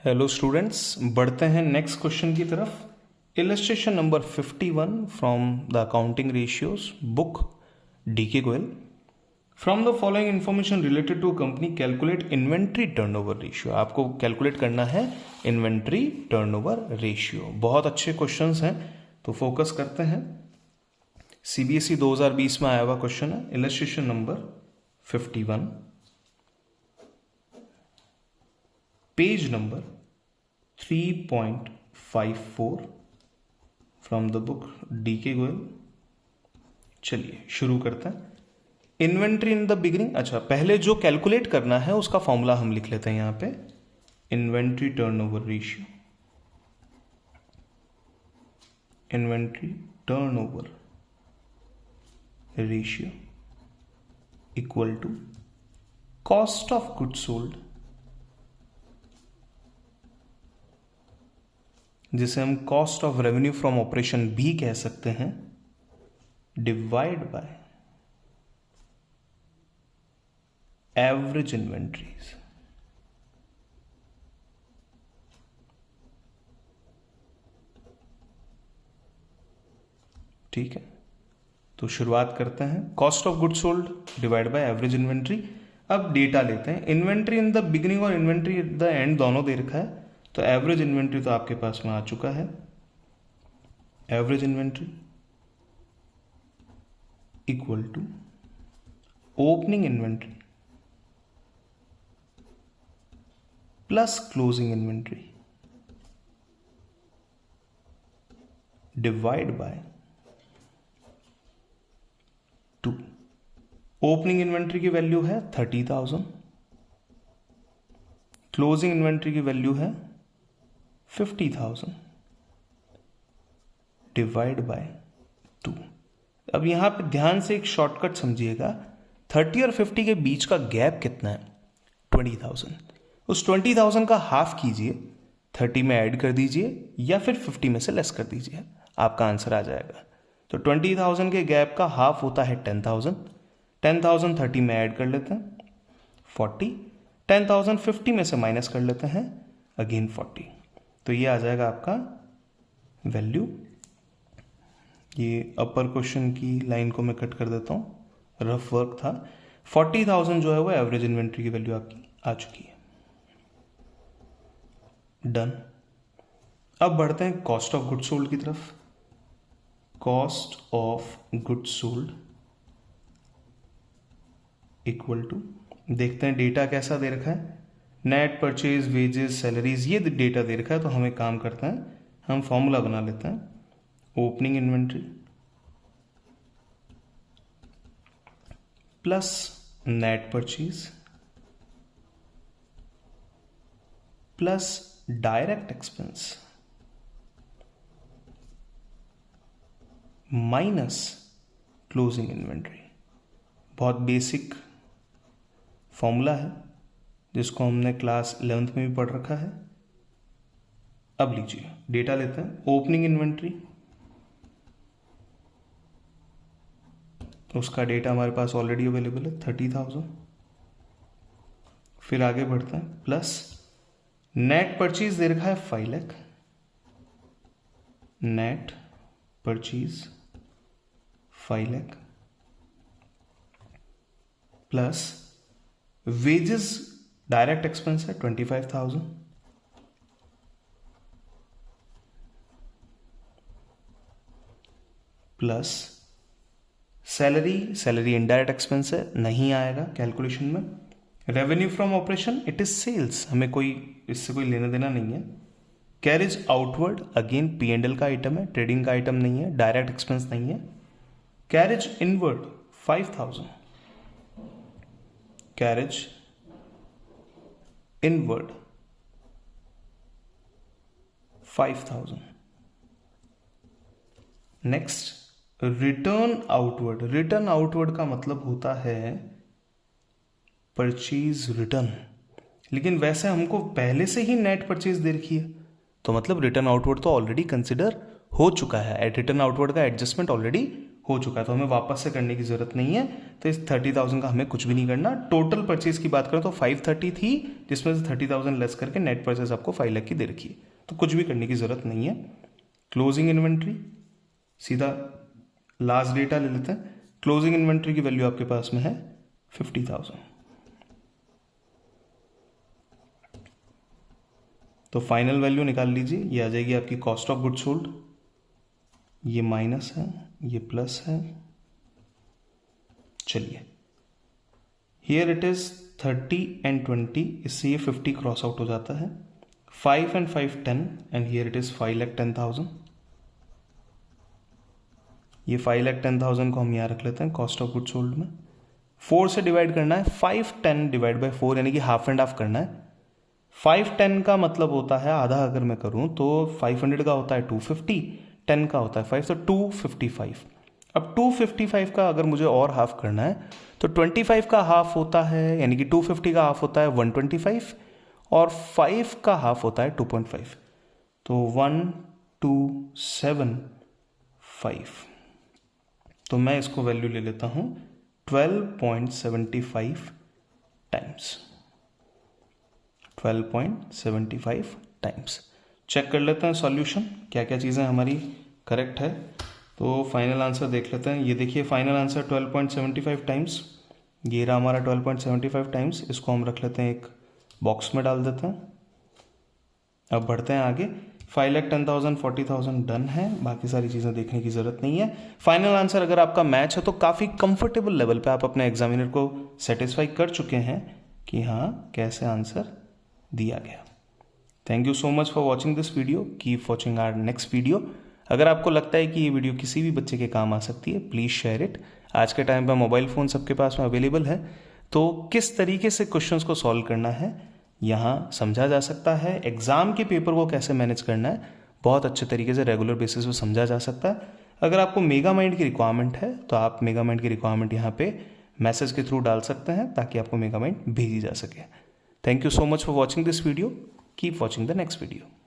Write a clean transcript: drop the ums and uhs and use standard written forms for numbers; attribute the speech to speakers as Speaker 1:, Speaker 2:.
Speaker 1: Hello students, बढ़ते हैं next question की तरफ। Illustration number 51 from the accounting ratios book DK Goyal. From the following information related to company calculate inventory turnover ratio. आपको calculate करना है inventory turnover ratio. बहुत अच्छे क्वेश्चंस हैं, तो फोकस करते हैं। सीबीएसई 2020 में आया हुआ क्वेश्चन है। Illustration number 51, page number 3.54 from the book DK Goyal. चलिए शुरू करते हैं। Inventory in the beginning. अच्छा, पहले जो कैलकुलेट करना है उसका फॉर्मूला हम लिख लेते हैं यहां पे। Inventory turnover ratio, inventory turnover ratio equal to cost of goods sold, जिसे हम cost of revenue from operation भी कह सकते हैं, डिवाइड बाय एवरेज इन्वेंट्रीज। ठीक है, तो शुरुआत करते हैं। Cost of goods sold divide by average inventory. अब डेटा लेते हैं। इन्वेंट्री इन द बिगिनिंग और इन्वेंट्री एट द एंड दोनों दे रखा है, तो एवरेज इन्वेंट्री तो आपके पास में आ चुका है। Average inventory equal to opening inventory plus closing inventory divide by 2। Opening inventory की वैल्यू है 30,000, क्लोजिंग इन्वेंट्री की वैल्यू है 50,000 डिवाइड बाय 2। अब यहां पे ध्यान से एक शॉर्टकट समझिएगा। 30 और 50 के बीच का गैप कितना है? 20,000। उस 20,000 का हाफ कीजिए, 30 में ऐड कर दीजिए या फिर 50 में से लेस कर दीजिए, आपका आंसर आ जाएगा। तो 20,000 के गैप का हाफ होता है 10,000। 10,000 30 में ऐड कर लेते हैं 40। 10,000 50 में से माइनस कर लेते हैं अगेन 40। तो ये आ जाएगा आपका वैल्यू। ये अपर क्वेश्चन की लाइन को मैं कट कर देता हूँ, रफ वर्क था। 40,000 जो है वो एवरेज इन्वेंट्री की वैल्यू आपकी आ चुकी है। डन। अब बढ़ते हैं कॉस्ट ऑफ गुड्स सोल्ड की तरफ। Cost of goods sold equal to, देखते हैं डेटा कैसा दे रखा है। नेट परचेज, वेजेस, सैलरीज, ये डेटा दे रखा है। तो हम एक काम करते हैं, हम फॉर्मूला बना लेते हैं। Opening inventory plus net purchase plus direct expense minus closing inventory. बहुत बेसिक फॉर्मूला है जिसको हमने क्लास 11th में भी पढ़ रखा है। अब लीजिए डेटा लेते हैं। ओपनिंग इन्वेंट्री, उसका डेटा हमारे पास ऑलरेडी अवेलेबल है 30,000। फिर आगे बढ़ते हैं, प्लस नेट परचेज दे रखा है 5 lakh. Net purchase 5 lakh plus wages direct expense है 25,000 प्लस सैलरी इनडायरेक्ट एक्सपेंस है, नहीं आएगा कैलकुलेशन में। Revenue from operation, it is sales, हमें कोई इससे कोई लेना देना नहीं है। कैरेज आउटवर्ड, अगेन P&L का आइटम है, ट्रेडिंग का आइटम नहीं है, डायरेक्ट एक्सपेंस नहीं है। Carriage inward 5,000, carriage inward 5,000। Next return outward. Return outward का मतलब होता है परचेज रिटर्न, लेकिन वैसे हमको पहले से ही नेट परचेज दे रखी है, तो मतलब रिटर्न आउटवर्ड तो ऑलरेडी कंसिडर हो चुका है। रिटर्न आउटवर्ड का एडजस्टमेंट ऑलरेडी हो चुका है, तो हमें वापस से करने की ज़रूरत नहीं है। तो इस 30,000 का हमें कुछ भी नहीं करना। टोटल परचेज की बात करें तो 530 थी, जिसमें से 30,000 लेस करके नेट परचेज आपको 5 लाख की दे रखी है, तो कुछ भी करने की ज़रूरत नहीं है। क्लोजिंग इन्वेंट्री, सीधा लास्ट डेटा ले लेते हैं। क्लोजिंग इन्वेंट्री की वैल्यू आपके पास में है 50,000। तो फाइनल वैल्यू निकाल लीजिए, ये आ जाएगी आपकी कॉस्ट ऑफ गुड सोल्ड। ये माइनस है, ये प्लस है। चलिए, हियर इट इज 30 एंड 20, इससे ये 50 क्रॉस आउट हो जाता है। 5 and 5 10, and here it is 5,10,000। ये 5,10,000 को हम यहाँ रख लेते हैं कॉस्ट ऑफ गुड सोल्ड में। 4 से डिवाइड करना है, 510 डिवाइड बाई 4 यानी कि हाफ एंड हाफ करना है। 510 का मतलब होता है आधा, अगर मैं करूं तो 500 का होता है 250, 10 का होता है 5, तो 255। अब 255 का अगर मुझे और हाफ करना है तो 25 का हाफ होता है, यानी कि 250 का हाफ होता है 125, और 5 का हाफ होता है 2.5, तो 1275। तो मैं इसको वैल्यू ले लेता हूं 12.75 टाइम्स। 12.75 टाइम्स। चेक कर लेते हैं सॉल्यूशन, क्या क्या चीज़ें हमारी करेक्ट है। तो फाइनल आंसर देख लेते हैं। ये देखिए फाइनल आंसर 12.75 टाइम्स, ये रहा हमारा 12.75 टाइम्स। इसको हम रख लेते हैं एक बॉक्स में डाल देते हैं। अब बढ़ते हैं आगे। 5,10,000 40,000 डन है, बाकी सारी चीज़ें देखने की ज़रूरत नहीं है। फाइनल आंसर अगर आपका मैच है तो काफ़ी कंफर्टेबल लेवल पे आप अपने एग्जामिनर को सेटिस्फाई कर चुके हैं कि हाँ कैसे आंसर दिया गया। Thank you so much for watching this video, keep watching our next video. अगर आपको लगता है कि ये वीडियो किसी भी बच्चे के काम आ सकती है, प्लीज़ शेयर इट। आज के टाइम पर मोबाइल फ़ोन सबके पास में अवेलेबल है, तो किस तरीके से क्वेश्चंस को सॉल्व करना है यहाँ समझा जा सकता है। एग्ज़ाम के पेपर को कैसे मैनेज करना है बहुत अच्छे तरीके से रेगुलर बेसिस पे समझा जा सकता है। अगर आपको मेगा माइंड की रिक्वायरमेंट है तो आप मेगा माइंड की रिक्वायरमेंट यहाँ पे मैसेज के थ्रू डाल सकते हैं ताकि आपको मेगा माइंड भेजी जा सके। Thank you so much for watching this video. Keep watching the next video.